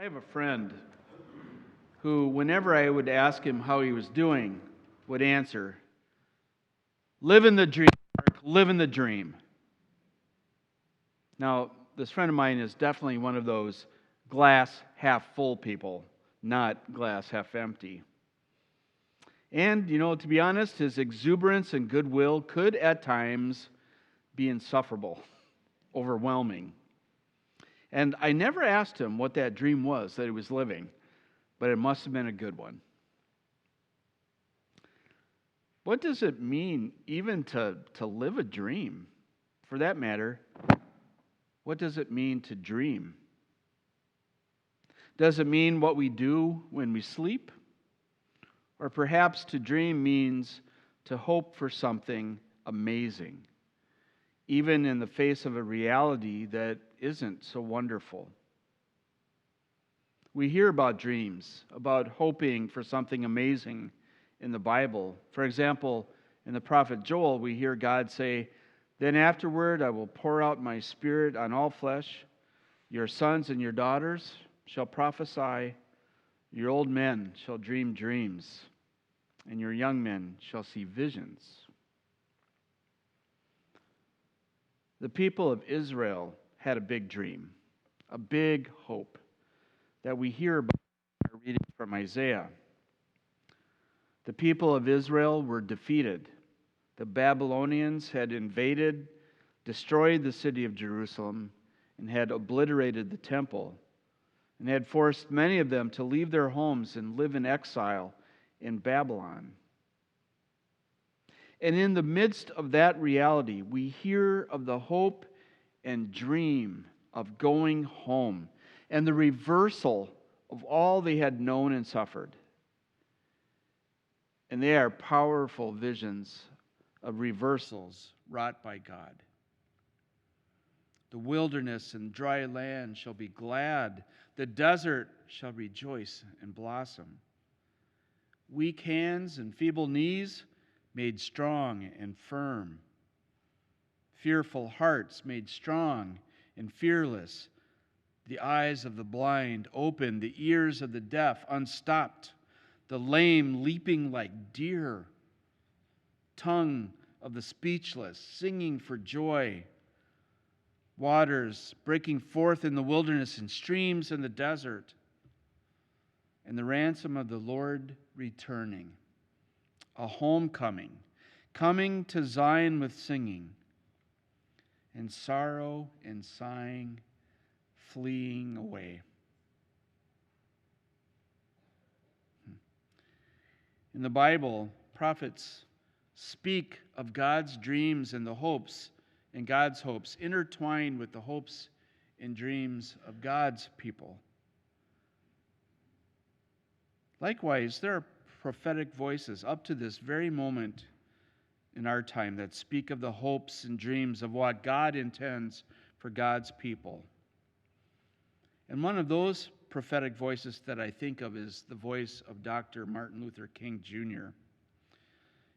have a friend who, whenever I would ask him how he was doing, would answer, "Living the dream, Mark, living the dream." Now, this friend of mine is definitely one of those glass half full people, not glass half empty. And, to be honest, his exuberance and goodwill could at times be insufferable, overwhelming. And I never asked him what that dream was that he was living, but it must have been a good one. What does it mean even to live a dream? For that matter, what does it mean to dream? Does it mean what we do when we sleep? Or perhaps to dream means to hope for something amazing, even in the face of a reality that isn't so wonderful. We hear about dreams, about hoping for something amazing in the Bible. For example, in the prophet Joel, we hear God say, "Then afterward I will pour out my spirit on all flesh. Your sons and your daughters shall prophesy. Your old men shall dream dreams, and your young men shall see visions." The people of Israel had a big dream, a big hope that we hear about in our reading from Isaiah. The people of Israel were defeated. The Babylonians had invaded, destroyed the city of Jerusalem, and had obliterated the temple, and had forced many of them to leave their homes and live in exile in Babylon. And in the midst of that reality, we hear of the hope and dream of going home and the reversal of all they had known and suffered. And they are powerful visions of reversals wrought by God. The wilderness and dry land shall be glad. The desert shall rejoice and blossom. Weak hands and feeble knees made strong and firm. Fearful hearts made strong and fearless. The eyes of the blind opened, the ears of the deaf unstopped, the lame leaping like deer, tongue of the speechless singing for joy, waters breaking forth in the wilderness and streams in the desert, and the ransom of the Lord returning. A homecoming, coming to Zion with singing, and sorrow and sighing fleeing away. In the Bible, prophets speak of God's dreams and the hopes, and God's hopes intertwined with the hopes and dreams of God's people. Likewise, there are prophetic voices up to this very moment in our time that speak of the hopes and dreams of what God intends for God's people. And one of those prophetic voices that I think of is the voice of Dr. Martin Luther King Jr.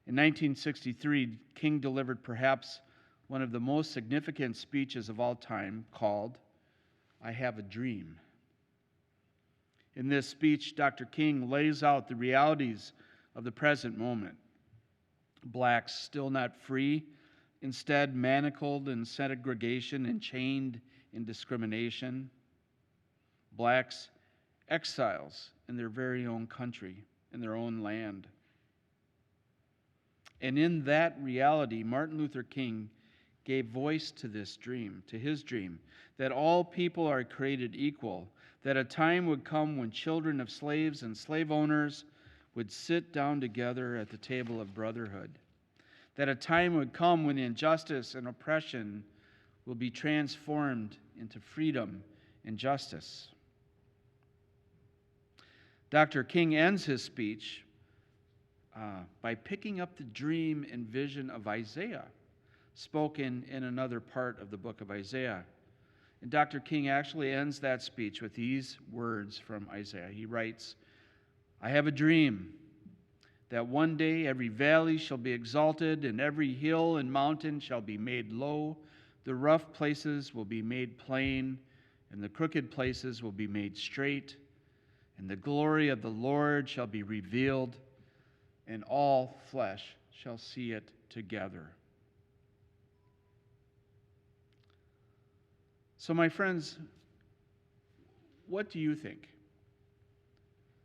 In 1963, King delivered perhaps one of the most significant speeches of all time called, "I Have a Dream." In this speech, Dr. King lays out the realities of the present moment. Blacks still not free, instead manacled in segregation and chained in discrimination. Blacks exiles in their very own country, in their own land. And in that reality, Martin Luther King gave voice to this dream, to his dream, that all people are created equal, that a time would come when children of slaves and slave owners would sit down together at the table of brotherhood, that a time would come when injustice and oppression will be transformed into freedom and justice. Dr. King ends his speech by picking up the dream and vision of Isaiah, spoken in another part of the book of Isaiah. And Dr. King actually ends that speech with these words from Isaiah. He writes, "I have a dream that one day every valley shall be exalted, and every hill and mountain shall be made low. The rough places will be made plain, and the crooked places will be made straight, and the glory of the Lord shall be revealed, and all flesh shall see it together. So, my friends, what do you think?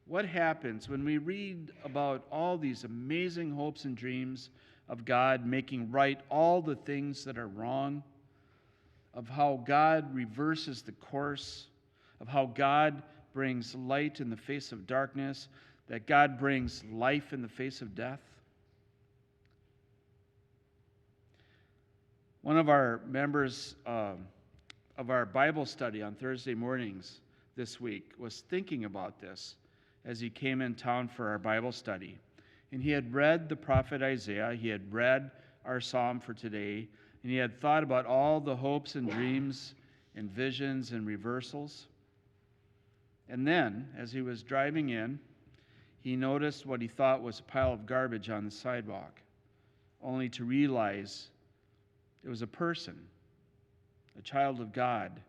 What happens when we read about all these amazing hopes and dreams of God making right all the things that are wrong, of how God reverses the course, of how God brings light in the face of darkness, that God brings life in the face of death? One of our members of our Bible study on Thursday mornings this week was thinking about this as he came in town for our Bible study. And he had read the prophet Isaiah, he had read our psalm for today, and he had thought about all the hopes and dreams and visions and reversals. And then, as he was driving in, he noticed what he thought was a pile of garbage on the sidewalk, only to realize it was a person, a child of God,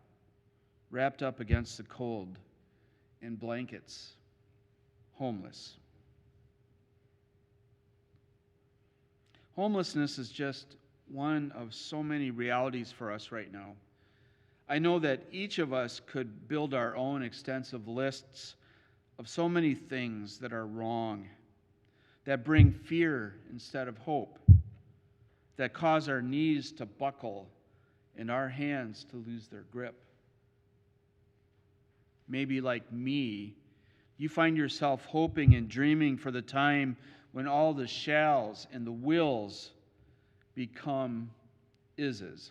wrapped up against the cold in blankets, homeless. Homelessness is just one of so many realities for us right now. I know that each of us could build our own extensive lists of so many things that are wrong, that bring fear instead of hope, that cause our knees to buckle and our hands to lose their grip. Maybe like me, you find yourself hoping and dreaming for the time when all the shalls and the wills become ises,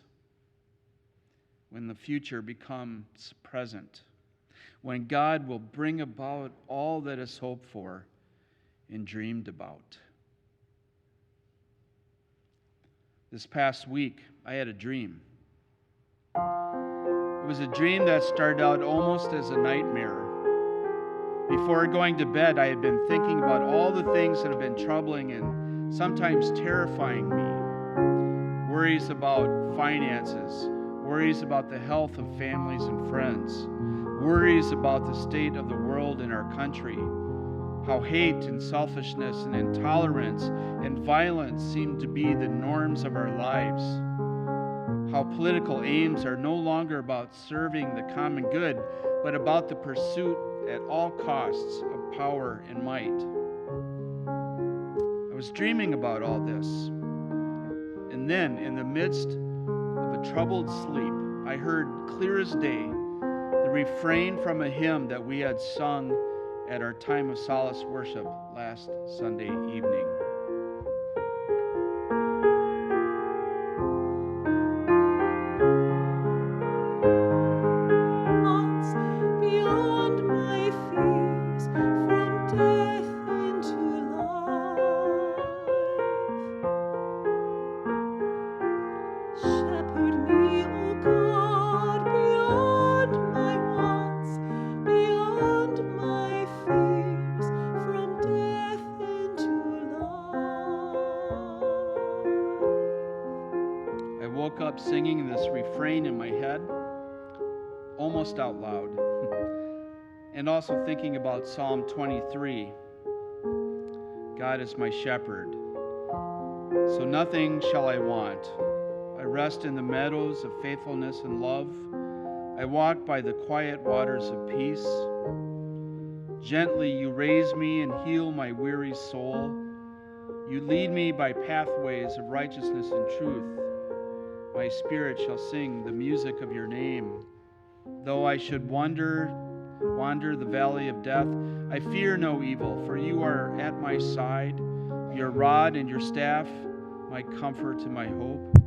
when the future becomes present, when God will bring about all that is hoped for and dreamed about. This past week, I had a dream. It was a dream that started out almost as a nightmare. Before going to bed, I had been thinking about all the things that have been troubling and sometimes terrifying me. Worries about finances, worries about the health of families and friends, worries about the state of the world and our country, how hate and selfishness and intolerance and violence seem to be the norms of our lives, how political aims are no longer about serving the common good, but about the pursuit at all costs of power and might. I was dreaming about all this, and then in the midst of a troubled sleep, I heard clear as day the refrain from a hymn that we had sung at our time of solace worship last Sunday evening. Up singing this refrain in my head, almost out loud, and also thinking about Psalm 23. God is my shepherd, so nothing shall I want. I rest in the meadows of faithfulness and love. I walk by the quiet waters of peace. Gently you raise me and heal my weary soul. You lead me by pathways of righteousness and truth. My spirit shall sing the music of your name. Though I should wander the valley of death, I fear no evil, for you are at my side. Your rod and your staff, my comfort and my hope.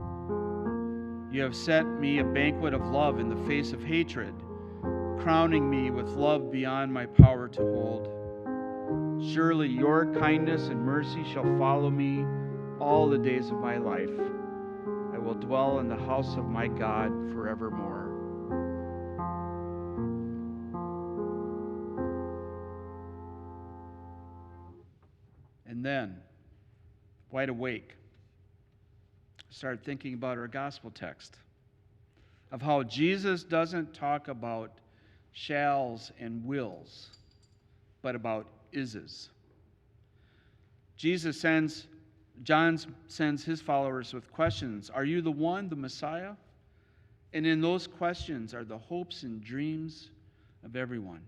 You have set me a banquet of love in the face of hatred, crowning me with love beyond my power to hold. Surely your kindness and mercy shall follow me all the days of my life. I will dwell in the house of my God forevermore. And then, wide awake, I started thinking about our gospel text. of how Jesus doesn't talk about shalls and wills, but about ises. John sends his followers with questions. Are you the one, the Messiah? And in those questions are the hopes and dreams of everyone.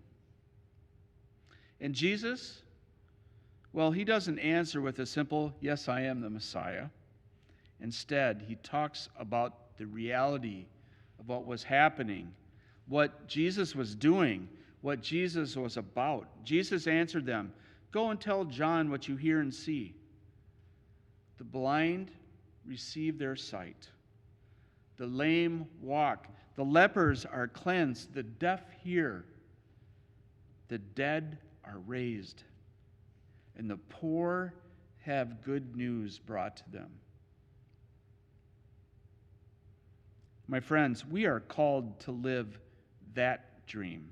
And Jesus, well, he doesn't answer with a simple, yes, I am the Messiah. Instead, he talks about the reality of what was happening, what Jesus was doing, what Jesus was about. Jesus answered them, go and tell John what you hear and see. The blind receive their sight. The lame walk. The lepers are cleansed. The deaf hear. The dead are raised. And the poor have good news brought to them. My friends, we are called to live that dream.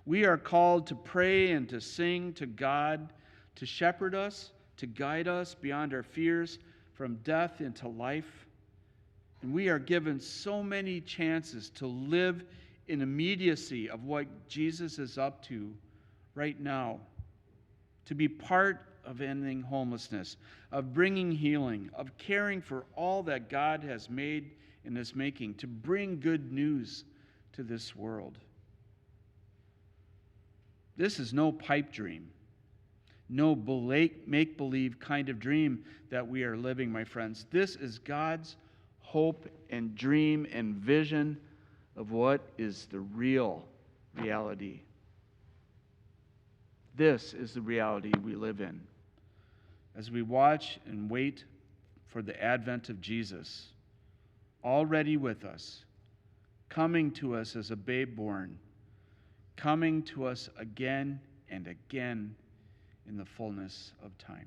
We are called to pray and to sing to God, to shepherd us, to guide us beyond our fears from death into life. And we are given so many chances to live in immediacy of what Jesus is up to right now, to be part of ending homelessness, of bringing healing, of caring for all that God has made and is making, to bring good news to this world. This is no pipe dream, no make-believe kind of dream that we are living, my friends. This is God's hope and dream and vision of what is the real reality. This is the reality we live in. As we watch and wait for the advent of Jesus, already with us, coming to us as a babe born, coming to us again and again in the fullness of time.